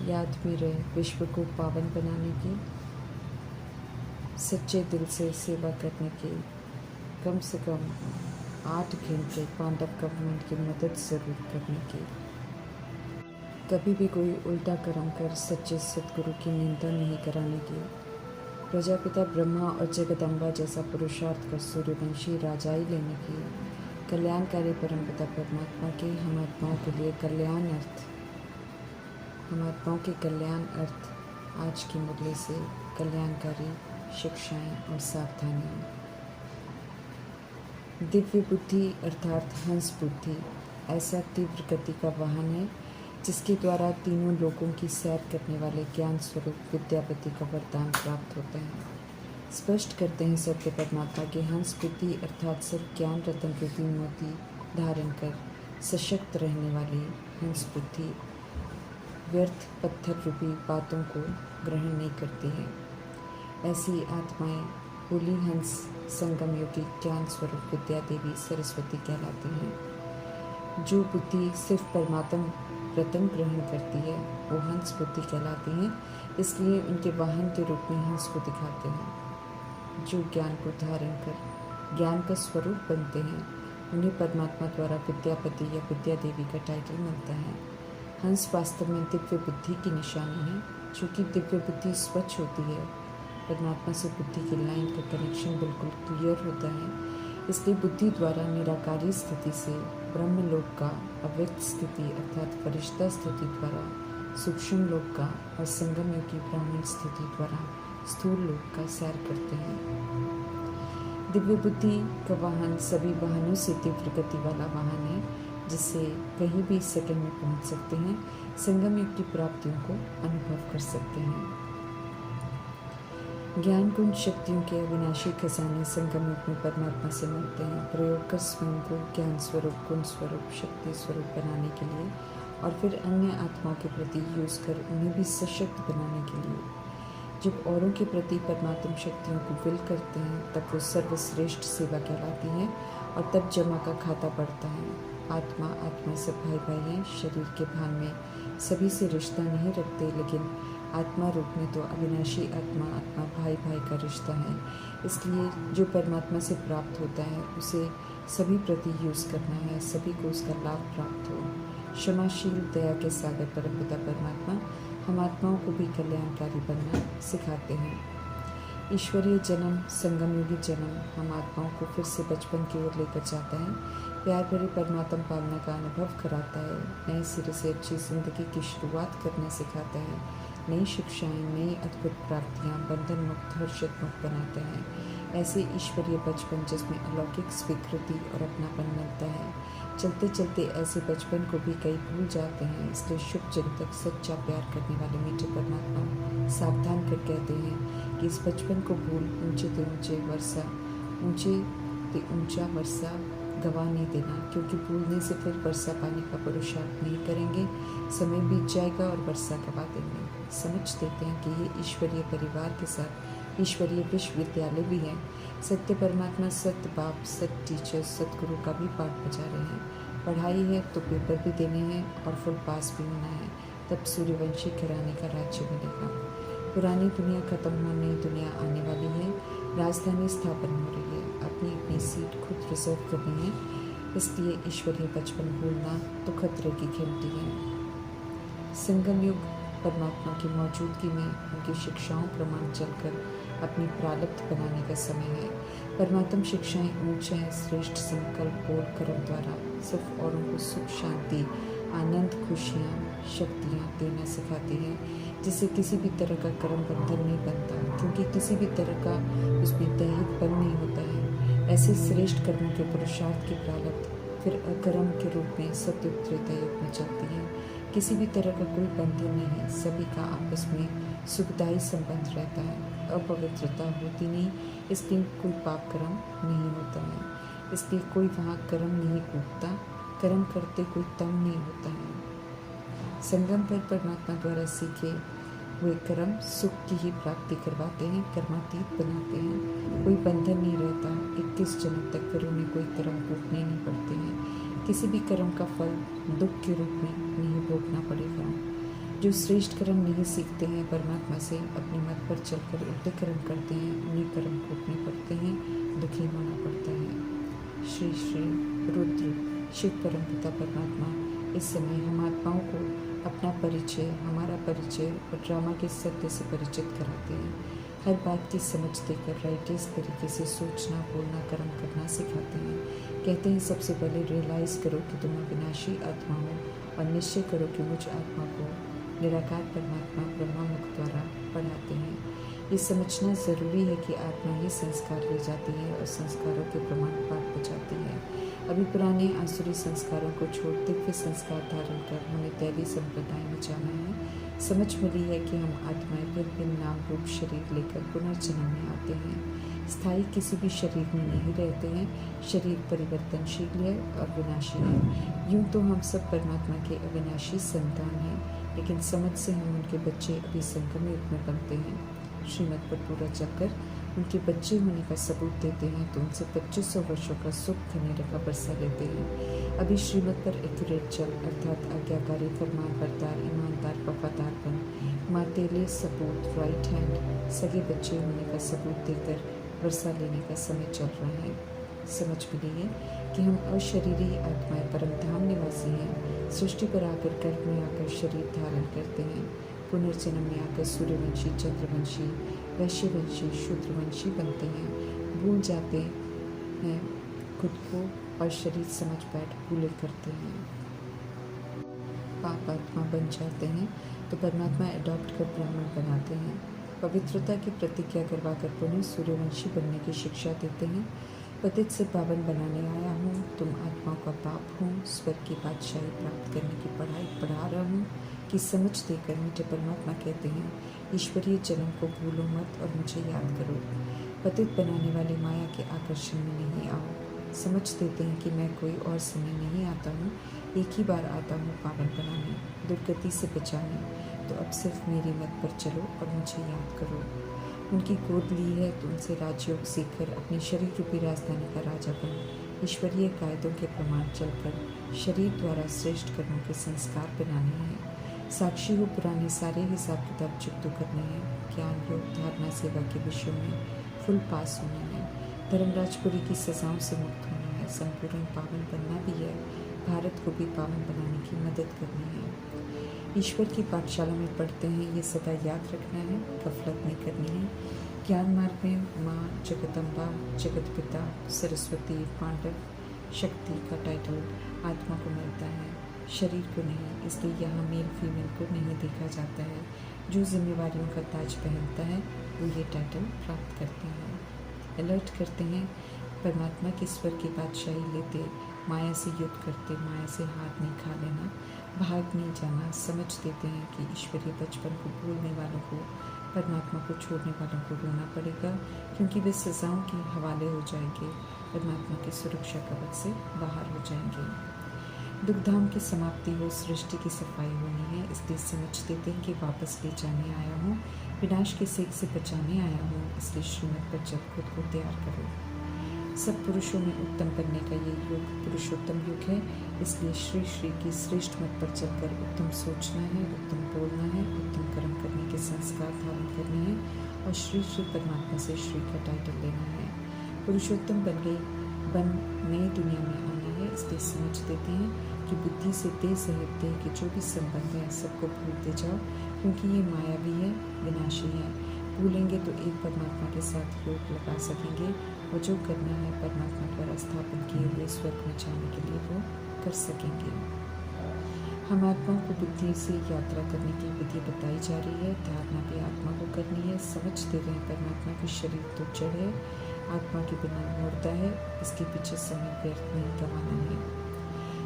याद में रहे विश्व को पावन बनाने की, सच्चे दिल से सेवा करने की, कम से कम 8 घंटे पांडव गवर्नमेंट की मदद ज़रूर करने की, कभी भी कोई उल्टा कर्म कर सच्चे सद्गुरु की निंदा नहीं कराने की, प्रजापिता ब्रह्मा और जगदम्बा जैसा पुरुषार्थ कर सूर्यवंशी राजाई लेने की, कल्याणकारी परमपिता परमात्मा के हम आत्माओं के लिए कल्याण अर्थ, हम आत्माओं के कल्याण अर्थ आज की मुरली से कल्याणकारी शिक्षाएं और सावधानियाँ। दिव्य बुद्धि अर्थात हंस बुद्धि ऐसा तीव्र गति का वाहन है जिसके द्वारा तीनों लोगों की सैर करने वाले ज्ञान स्वरूप विद्यापति का वरदान प्राप्त होता है। स्पष्ट करते हैं सत्य परमात्मा के हंस बुद्धि अर्थात सब ज्ञान रतन रूपी मोती धारण कर सशक्त रहने वाली हंस बुद्धि व्यर्थ पत्थर रूपी बातों को ग्रहण नहीं करती है। ऐसी आत्माएं होली हंस संगम योगी ज्ञान स्वरूप विद्या देवी सरस्वती कहलाती हैं। जो बुद्धि सिर्फ परमात्म रतन ग्रहण करती है वो हंस बुद्धि कहलाती हैं, इसलिए उनके वाहन के रूप में हंस को दिखाते हैं। जो ज्ञान को धारण कर ज्ञान का स्वरूप बनते हैं उन्हें परमात्मा द्वारा विद्यापति या विद्या देवी का टाइटल मिलता है। हंस वास्तव में दिव्य बुद्धि की निशानी है, चूँकि दिव्य बुद्धि स्वच्छ होती है, परमात्मा से बुद्धि की लाइन का कनेक्शन बिल्कुल क्लियर होता है, इसलिए बुद्धि द्वारा निराकारी स्थिति से ब्रह्मलोक का, अव्यक्त स्थिति अर्थात फरिश्ता स्थिति द्वारा सूक्ष्म लोक का और संगम योगी ब्राह्मण स्थिति द्वारा स्थूल लोक का सैर करते हैं। दिव्य बुद्धि का वाहन सभी वाहनों से तीव्र गति वाला वाहन है, जिससे कहीं भी सेकंड में पहुंच सकते हैं, संगम युग की प्राप्तियों को अनुभव कर सकते हैं। ज्ञान गुण शक्तियों के अविनाशी खजाने संगम युग में परमात्मा से मिलते हैं। प्रयोग कर स्वयं को ज्ञान स्वरूप, गुण स्वरूप, शक्ति स्वरूप बनाने के लिए और फिर अन्य आत्माओं के प्रति यूज कर उन्हें भी सशक्त बनाने के लिए। जब औरों के प्रति परमात्म शक्तियों को विल करते हैं तब वो सर्वश्रेष्ठ सेवा कहलाती है और तब जमा का खाता बढ़ता है। आत्मा आत्मा सब भाई भाई हैं, शरीर के भान में सभी से रिश्ता नहीं रखते, लेकिन आत्मा रूप में तो अविनाशी आत्मा आत्मा भाई भाई का रिश्ता है। इसलिए जो परमात्मा से प्राप्त होता है उसे सभी प्रति यूज़ करना है, सभी को उसका लाभ प्राप्त हो। क्षमाशील दया के सागर परमपिता परमात्मा हम आत्माओं को भी कल्याणकारी बनना सिखाते हैं। ईश्वरीय जन्म, संगम युगी जन्म हम आत्माओं को फिर से बचपन की ओर लेकर जाता है, प्यार भरी परमात्मा पालना का अनुभव कराता है, नए सिरे से अच्छी जिंदगी की शुरुआत करना सिखाता है, नई शिक्षाएं, नई अद्भुत प्राप्तियां, बंधन मुक्त, हर्षित मुक्त बनाते हैं। ऐसे ईश्वरीय बचपन जिसमें अलौकिक स्वीकृति और अपनापन मिलता है। चलते चलते ऐसे बचपन को भी कई भूल जाते हैं, इसलिए शुभ चिंतक सच्चा प्यार करने वाले मीठे परमात्मा सावधान कर कहते हैं कि इस बचपन को भूल ऊंचे ते ऊंचे वर्षा, ऊंचे ते ऊंचा वर्षा गवा नहीं देना, क्योंकि भूलने से फिर वर्षा पाने का पुरुषार्थ नहीं करेंगे, समय बीत जाएगा और वर्षा गवा देंगे। समझ देते हैं कि ये ईश्वरीय परिवार के साथ ईश्वरीय विश्वविद्यालय भी है। सत्य परमात्मा, सत्य बाप, सत्य टीचर, सतगुरु का भी पाठ बजा रहे हैं। पढ़ाई है तो पेपर भी देने हैं और फुल पास भी होना है, तब सूर्यवंशी घराने का राज्य मिलेगा। पुरानी दुनिया खत्म हो, नई दुनिया आने वाली है, राजधानी स्थापन हो रही है, अपनी अपनी सीट खुद रिजर्व करनी है, इसलिए ईश्वरीय बचपन भूलना तो खतरे की घंटी है। संगम युग परमात्मा की मौजूदगी में उनकी शिक्षाओं प्रमाण चलकर अपनी प्रारब्ध बनाने का समय है। परमात्म शिक्षाएं ऊंचा है, श्रेष्ठ संकल्प बोल कर्म द्वारा सिर्फ औरों को सुख, शांति, आनंद, खुशियाँ, शक्तियाँ देना सिखाती है, जिससे किसी भी तरह का कर्म बंधन नहीं बनता, क्योंकि किसी भी तरह का उसमें दैहिक बल नहीं होता है। ऐसे श्रेष्ठ कर्मों के पुरुषार्थ की प्रारब्ध फिर अकर्म के रूप में सत्योत्तरता युग में चलती है। किसी भी तरह का कोई बंधन नहीं है, सभी का आपस में सुखदायी संबंध रहता है, अपवित्रता होती नहीं, इसलिए कोई पाप कर्म नहीं होता है, इसलिए कोई वहाँ कर्म नहीं कूटता, कर्म करते कोई तंग नहीं होता है। संगम पर परमात्मा द्वारा सीखे हुए कर्म सुख की ही प्राप्ति करवाते हैं, कर्मातीत बनाते हैं, कोई बंधन नहीं रहता। 21 जन्म तक फिर उन्हें कोई कर्म भोगने नहीं पड़ते हैं, किसी भी कर्म का फल दुख के रूप में नहीं भोगना पड़ेगा। जो श्रेष्ठ कर्म नहीं सीखते हैं परमात्मा से, अपने मत पर चलकर उल्टे कर्म करते हैं, उन्हीं कर्म भोगने पड़ते हैं, दुखी होना पड़ता है। श्री श्री रुद्र शिव परमपिता परमात्मा इस समय हम आत्माओं को अपना परिचय, हमारा परिचय और ड्रामा के सत्य से परिचित कराते हैं। हर बात की समझ देकर राइटिस तरीके से सोचना, बोलना, कर्म करना सिखाते हैं। कहते हैं सबसे पहले रियलाइज़ करो कि तुम अविनाशी आत्मा हो और निश्चय करो कि मुझ आत्मा को निराकार परमात्मा ब्रह्मा मुख द्वारा पढ़ाते हैं। ये समझना ज़रूरी है कि आत्मा ही संस्कार ले जाती है और संस्कारों के प्रमाण पाठ बचाती है। अभी पुराने आसुरी संस्कारों को छोड़ दिव्य संस्कार धारण कर हमें दैवी संप्रदाय में जाना है। समझ मिली है कि हम आत्माएं भिन्न भिन्न नाम रूप शरीर लेकर पुनर्जन्म में आते हैं। स्थायी किसी भी शरीर में नहीं रहते हैं। शरीर परिवर्तनशील है और विनाशी है। यूँ तो हम सब परमात्मा के अविनाशी संतान हैं, लेकिन समझ से हम उनके बच्चे अभी संगम युग में बनते हैं। श्रीमत पर पूरा चलकर उनके बच्चे होने का सबूत देते हैं तो उनसे 2500 वर्षों का सुख घने रेखा बरसा लेते हैं। अभी श्रीमत पर एक्यूरेट चल अर्थात आज्ञाकारी, फरमानबरदार, ईमानदार, वफादारपन, मातेले सपूत, राइट हैंड, सगे बच्चे होने का सबूत देकर बरसा लेने का समय चल रहा है। समझ मिली है कि हम अशरीरी आत्माएं परमधाम निवासी हैं। सृष्टि पर आकर गर्भ में आकर शरीर धारण करते हैं। पुनर्जन्म में आकर सूर्यवंशी, चंद्रवंशी, वैश्यवंशी, शूद्रवंशी बनते हैं। भूल जाते हैं खुद को और शरीर समझ बैठ भूले करते हैं। पाप आत्मा बन जाते हैं तो परमात्मा अडॉप्ट कर ब्राह्मण बनाते हैं। पवित्रता की प्रतिज्ञा करवाकर पुनः सूर्यवंशी बनने की शिक्षा देते हैं। पतित से पावन बनाने आया हूँ, तुम आत्माओं का बाप हूँ, स्वर्ग की बादशाही प्राप्त करने की पढ़ाई पढ़ा रहा हूँ कि समझ देकर मुझे परमात्मा कहते हैं ईश्वरीय जन्म को भूलो मत और मुझे याद करो। पतित बनाने वाली माया के आकर्षण में नहीं आओ। समझ देते हैं कि मैं कोई और समय नहीं आता हूँ, एक ही बार आता हूँ पावन बनाने, दुर्गति से बचाने। तो अब सिर्फ मेरी मत पर चलो और मुझे याद करो। उनकी गोद ली है तो उनसे राजयोग सीखकर अपनी शरीर रूपी राजधानी का राजा बन ईश्वरीय कायदों के प्रमाण चलकर शरीर द्वारा श्रेष्ठ कर्मों के संस्कार बनाने हैं। साक्षी हो पुराने सारे हिसाब किताब चुकतो करने हैं। ज्ञान योग धारणा सेवा के विषयों में फुल पास होना है। धर्मराजपुरी की सजाओं से मुक्त होना है। संपूर्ण पावन बनना भी है। भारत को भी पावन बनाने की मदद करनी है। ईश्वर की पाठशाला में पढ़ते हैं, ये सदा याद रखना है, गफलत नहीं करनी है। ज्ञान मार्ग में माँ, जगदम्बा, जगत पिता, सरस्वती, पांडव, शक्ति का टाइटल आत्मा को मिलता है, शरीर को नहीं। इसलिए यहाँ मेल फीमेल को नहीं देखा जाता है। जो जिम्मेवारियों का ताज पहनता है वो ये टाइटल प्राप्त करते हैं। अलर्ट करते हैं, परमात्मा की स्वर की बादशाही लेते, माया से युद्ध करते, माया से हाथ नहीं खा लेना, भाग नहीं जाना। समझ देते हैं कि ईश्वरीय बचपन को भूलने वालों को, परमात्मा को छोड़ने वालों को रोना पड़ेगा, क्योंकि वे सजाओं के हवाले हो जाएंगे, परमात्मा की सुरक्षा कवच से बाहर हो जाएंगे। दुखधाम की समाप्ति हो, सृष्टि की सफाई होनी है। इसलिए समझ देते हैं कि वापस ले जाने आया हूँ, विनाश के सेक से बचाने आया हूँ। इसलिए श्रीमत पर जब खुद को तैयार करो। सब पुरुषों में उत्तम बनने का ये युग पुरुषोत्तम युग है। इसलिए श्री श्री की श्रेष्ठ मत पर चलकर उत्तम सोचना है, उत्तम बोलना है, उत्तम कर्म करने के संस्कार धारण करने हैं और श्री श्री परमात्मा से श्री का टाइटल लेना है। पुरुषोत्तम बन नई दुनिया में आना है। इसलिए समझ देते हैं कि बुद्धि से दे सहित देह के जो भी संबंध हैं सबको भूलते जाओ, क्योंकि ये मायावी है, विनाशी है। भूलेंगे तो एक परमात्मा के साथ योग लगा सकेंगे और जो करना है परमात्मा द्वारा स्थापन किए हुए स्वर्ग में जाने के लिए वो कर सकेंगे। हम आत्माओं को बुद्धि से यात्रा करने की विधि बताई जा रही है। धारणा भी आत्मा को करनी है। समझ दे रहे हैं परमात्मा की शरीर तो जड़ है, आत्मा के बिना मुर्दा है, इसके पीछे समय व्यर्थ नहीं गंवाना है।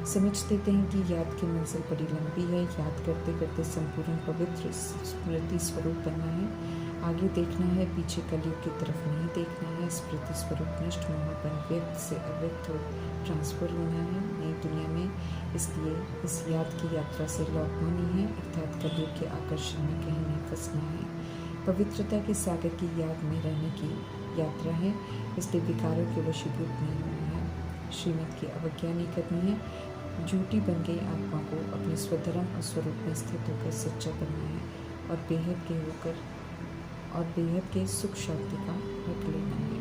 समझ देते हैं कि याद की मंजिल बड़ी लंबी है। याद करते करते संपूर्ण पवित्र स्मृति स्वरूप बनना है। आगे देखना है, पीछे कलयुग की तरफ नहीं देखना है। स्मृति स्वरूप नष्ट मोहपन व्यक्त से अव्यक्त हो ट्रांसफर होना है नई दुनिया में। इसलिए इस याद की यात्रा से लौटना नहीं है, अर्थात कलयुग के आकर्षण में कहीं नहीं फंसना है। पवित्रता के सागर की याद में रहने की यात्रा है। इसलिए विकारों के वशीभूत नहीं होना है। श्रीमत की अवज्ञा नहीं करनी है। झूठी बन गई आत्मा को अपने स्वधर्म और स्वरूप में स्थित होकर सच्चा बनना है और बेहद के सुख शांति का हक लेना है।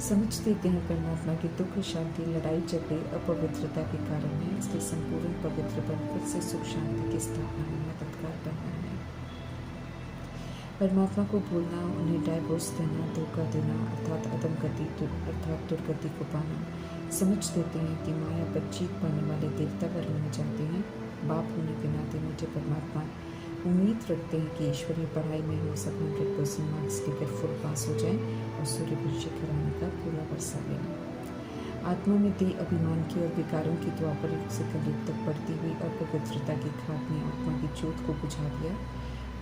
समझ देते हैं परमात्मा की दुख शांति लड़ाई झगड़े अपवित्रता के कारण है, इसलिए संपूर्ण पवित्र बन फिर से सुख शांति की स्थापना में मददगार बनना है। परमात्मा को भूलना, उन्हें डाइवोर्स देना, धोखा देना अर्थात अधमगति अर्थात दुर्गति को पाना। समझ देते हैं कि माया पर जीत पाने वाले देवता वर्ण में जाते हैं। बाप होने के नाते मुझे परमात्मा उम्मीद रखते हैं कि ईश्वरीय पढ़ाई में हम सब 100% मार्क्स लेकर फुल पास हो जाएं और सूर्यवंशी घराने का पूरा वर्षा लें। आत्मा में देह अभिमान की और विकारों की द्वापर युग से कलयुग तक बढ़ती हुई अपवित्रता की खाद ने आत्मा की ज्योत को बुझा दिया,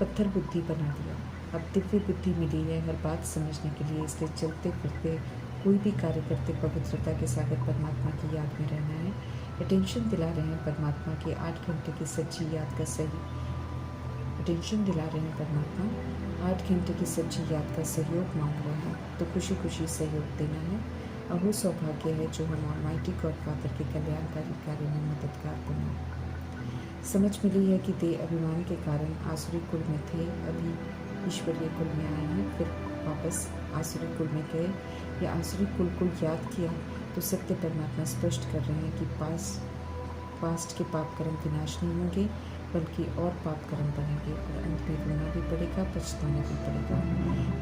पत्थर बुद्धि बना दिया। अब दिव्य बुद्धि मिली है हर बात समझने के लिए, इसलिए चलते फिरते कोई भी कार्य करते पवित्रता के सागर परमात्मा की याद में रहना है। अटेंशन दिला रहे हैं परमात्मा की 8 घंटे की सच्ची याद का सहयोग मांग रहे हैं, तो खुशी खुशी सहयोग देना है। अहो सौभाग्य है जो हम ऑलमाइटी गॉड फादर के कल्याणकारी कार्य में मददगार बने। समझ मिली है कि देह अभिमान के कारण आसुरी कुल में थे, अभी ईश्वरीय कुल में आए हैं, फिर वापस आसुरी कुल में गए या आसुरी कुल को याद किया तो सत्य परमात्मा स्पष्ट कर रहे हैं कि पास्ट के पाप कर्म विनाश नहीं होंगे बल्कि और पाप कर्म बनेंगे और अंत में रोना भी पड़ेगा, पछताना भी पड़ेगा।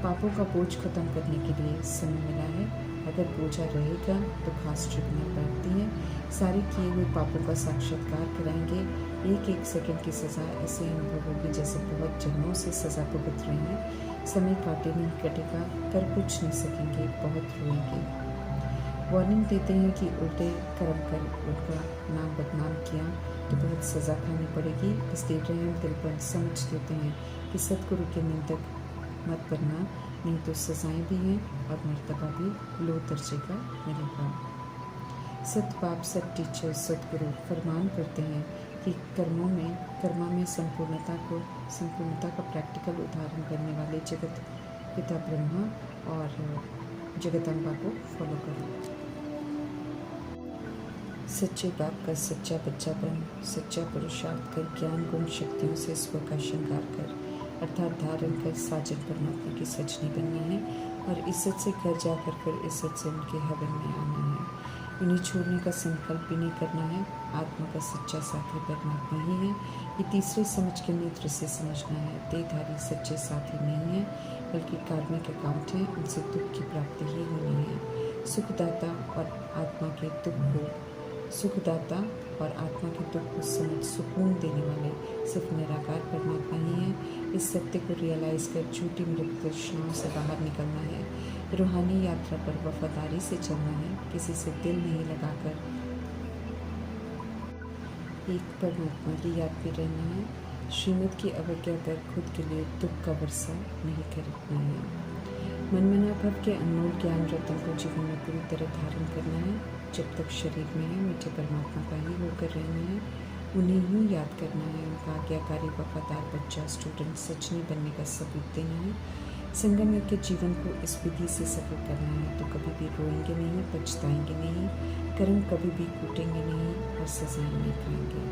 पापों का बोझ खत्म करने के लिए समय मिला है। अगर बोझा रहेगा तो खास ट्रिब्यूनल बैठती है, सारे किए हुए पापों का साक्षात्कार कराएंगे। एक सेकंड की सज़ा ऐसे अनुभव होगी जैसे बहुत जन्मों से सज़ा भुगत रहे हैं। समय काटे नहीं कटेगा, कर कुछ नहीं सकेंगे, बहुत रोएंगे। वार्निंग देते हैं कि उल्टे कर्म कर उनका नाम बदनाम किया तो बहुत सज़ा खानी पड़ेगी, इसलिए रहम दिल पर समझ देते हैं कि सतगुरु के निंदक मत बनना, नहीं तो सजाएं भी हैं और मर्तबा भी लो दर्जे का मिलेगा। सत बाप सत टीचर सतगुरु फरमान करते हैं कि कर्मा में संपूर्णता का प्रैक्टिकल उदाहरण करने वाले जगत पिता ब्रह्मा और जगदम्बा को फॉलो करो। सच्चे बाप का सच्चा बच्चा बन, सच्चा पुरुषार्थ कर, ज्ञान गुण शक्तियों से स्व का श्रृंगार कर अर्थात धारण कर साजन परमात्मा की सजनी बनना है और इज्जत से घर जाकर फिर इज्जत से उनके हवन में आना है। उन्हें छोड़ने का संकल्प भी नहीं करना है। आत्मा का सच्चा साथी परमात्मा ही है, ये तीसरे समझ के नेत्र से समझना है। देहधारी सच्चे साथी नहीं है बल्कि कार्मिक अकाउंट है, उनसे दुख की प्राप्ति ही होनी है। सुखदाता और आत्मा के दुख को समझ सुकून देने वाले सिर्फ निराकार परमात्मा ही है। इस सत्य को रियलाइज कर झूठी मृत तृष्णाओं से बाहर निकलना है। रूहानी यात्रा पर वफादारी से चलना है, किसी से दिल नहीं लगाकर एक परमात्मा की याद में रहना है। श्रीमत की अवज्ञा कर खुद के लिए दुख का वर्षा नहीं खरीदना है। मनमना भव के अनमोल ज्ञान रत्न को जीवन में पूरी तरह धारण करना है। जब तक शरीर में है मीठे परमात्मा का ही होकर रहना है, उन्हें ही याद करना है। उनका आज्ञाकारी वफादार बच्चा स्टूडेंट सचनी बनने का सबूत देना है। संगम युग के जीवन को इस विधि से सफल करना है तो कभी भी रोएंगे नहीं, पछताएंगे नहीं, कर्म कभी भी कूटेंगे नहीं और सजाएं नहीं खाएंगे।